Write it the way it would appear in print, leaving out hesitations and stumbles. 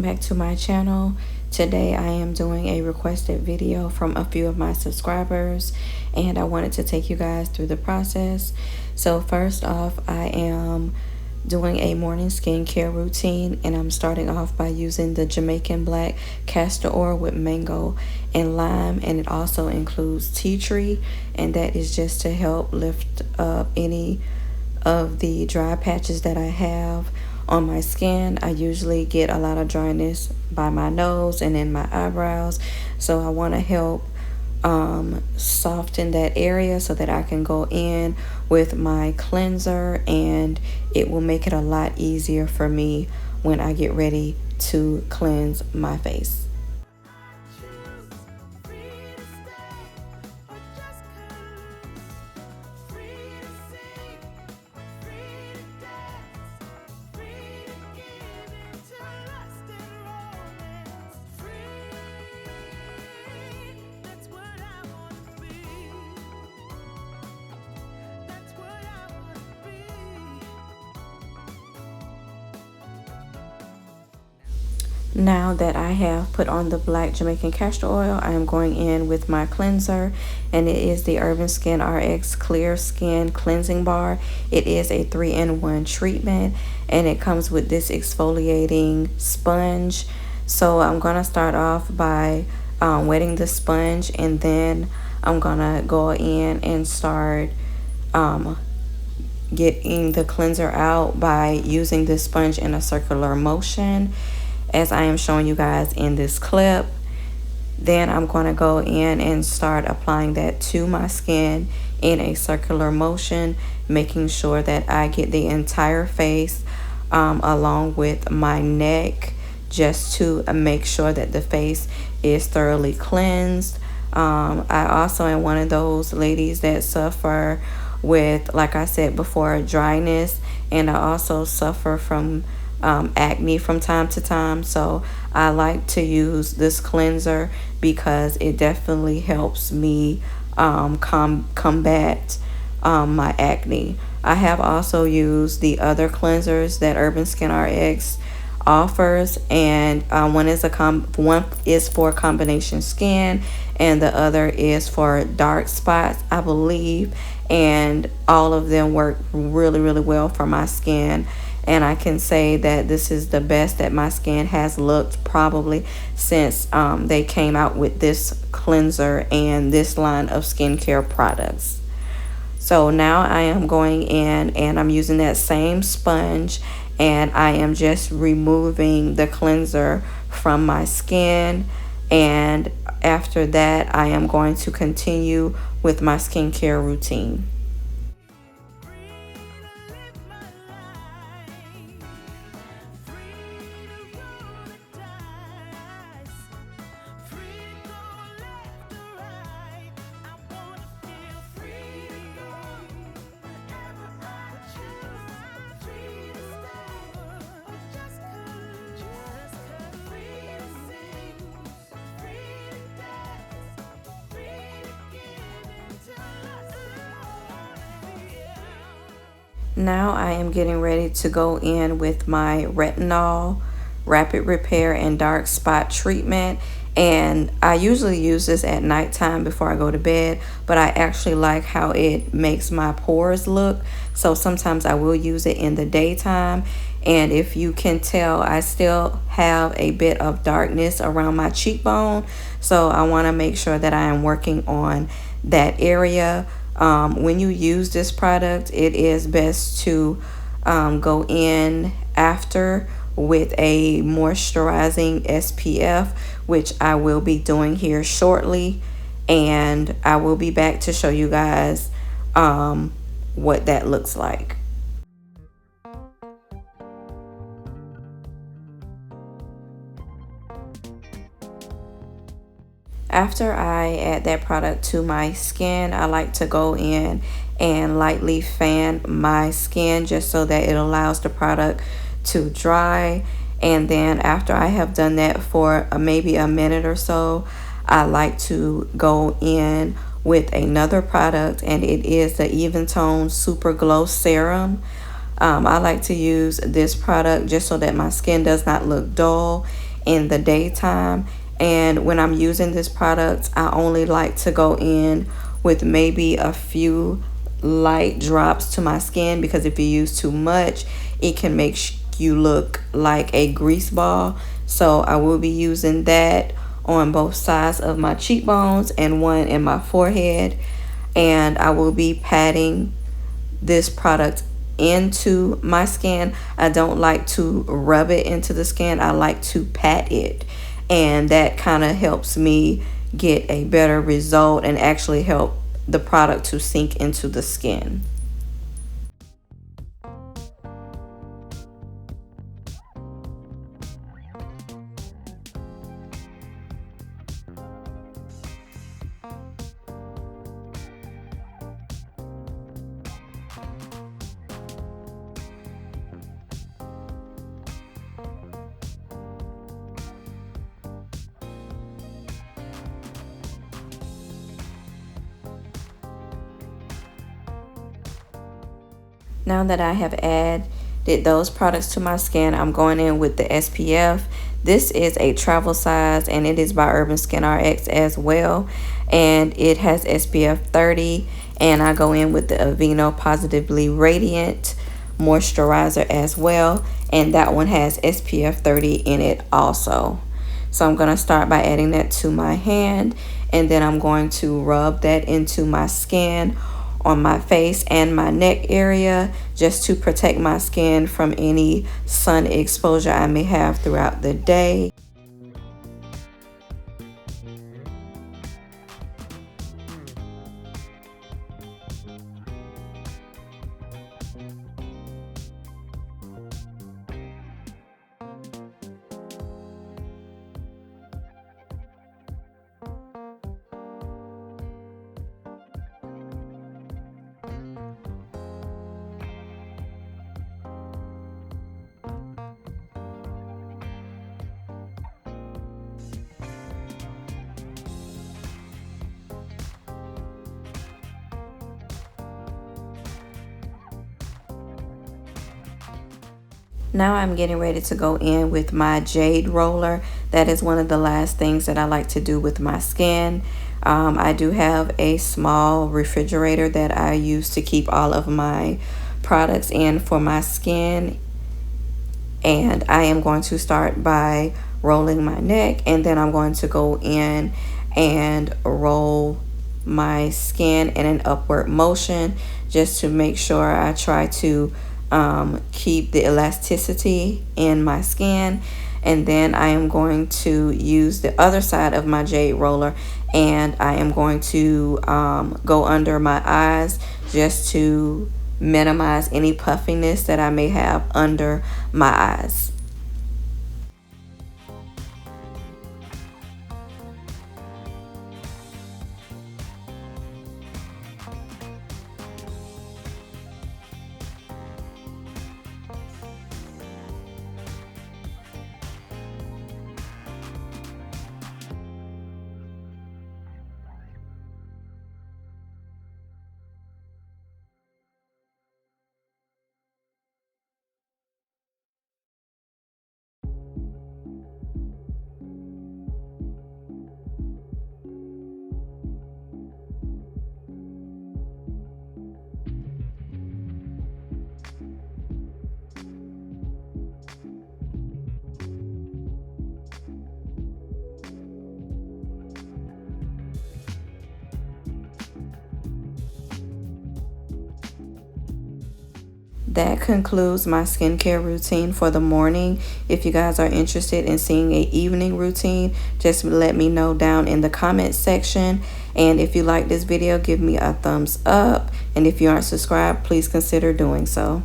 welcome back to my channel. Today I am doing a requested video from a few of my subscribers, and I wanted to take you guys through the process. So first off, I am doing a morning skincare routine, and I'm starting off by using the Jamaican black castor oil with mango and lime, and it also includes tea tree, and that is just to help lift up any of the dry patches that I have on my skin. I usually get a lot of dryness by my nose and in my eyebrows, so I want to help soften that area so that I can go in with my cleanser, and it will make it a lot easier for me when I get ready to cleanse my face. Now that I have put on the black Jamaican castor oil, I am going in with my cleanser, and it is the Skinrx Clear Skin Cleansing Bar. It is a 3-in-1 treatment, and it comes with this exfoliating sponge. So I'm going to start off by wetting the sponge, and then I'm going to go in and start getting the cleanser out by using this sponge in a circular motion, as I am showing you guys in this clip. Then I'm going to go in and start applying that to my skin in a circular motion, making sure that I get the entire face along with my neck, just to make sure that the face is thoroughly cleansed. I also am one of those ladies that suffer with, like I said before, dryness, and I also suffer from acne from time to time, so I like to use this cleanser because it definitely helps me combat my acne. I have also used the other cleansers that Skinrx offers, and one is for combination skin, and the other is for dark spots, I believe, and all of them work really well for my skin. And I can say that this is the best that my skin has looked probably since they came out with this cleanser and this line of skincare products. So now I am going in and I'm using that same sponge, and I am just removing the cleanser from my skin. And after that, I am going to continue with my skincare routine. Now I am getting ready to go in with my Retinol Rapid Repair and Dark Spot Treatment. And I usually use this at nighttime before I go to bed, but I actually like how it makes my pores look. So sometimes I will use it in the daytime. And if you can tell, I still have a bit of darkness around my cheekbone. So I want to make sure that I am working on that area. When you use this product, it is best to go in after with a moisturizing SPF, which I will be doing here shortly, and I will be back to show you guys what that looks like. After I add that product to my skin, I like to go in and lightly fan my skin just so that it allows the product to dry. And then after I have done that for maybe a minute or so, I like to go in with another product, and it is the Even Tone Super Glow Serum. I like to use this product just so that my skin does not look dull, in the daytime. And when I'm using this product, I only like to go in with maybe a few light drops to my skin, because if you use too much, it can make you look like a grease ball. So I will be using that on both sides of my cheekbones and one in my forehead. And I will be patting this product into my skin. I don't like to rub it into the skin. I like to pat it. And that kind of helps me get a better result and actually help the product to sink into the skin. Now that I have added those products to my skin, I'm going in with the SPF. This is a travel size and it is by Skinrx as well. And it has SPF 30. And I go in with the Aveeno Positively Radiant Moisturizer as well. And that one has SPF 30 in it also. So I'm going to start by adding that to my hand. And then I'm going to rub that into my skin, on my face and my neck area, just to protect my skin from any sun exposure I may have throughout the day. Now I'm getting ready to go in with my Jade Roller. That is one of the last things that I like to do with my skin. I do have a small refrigerator that I use to keep all of my products in for my skin. And I am going to start by rolling my neck, and then I'm going to go in and roll my skin in an upward motion, just to make sure I try to keep the elasticity in my skin. And then I am going to use the other side of my Jade Roller, and I am going to go under my eyes, just to minimize any puffiness that I may have under my eyes. That concludes my skincare routine for the morning. If you guys are interested in seeing an evening routine, just let me know down in the comment section. And if you like this video, give me a thumbs up. And if you aren't subscribed, please consider doing so.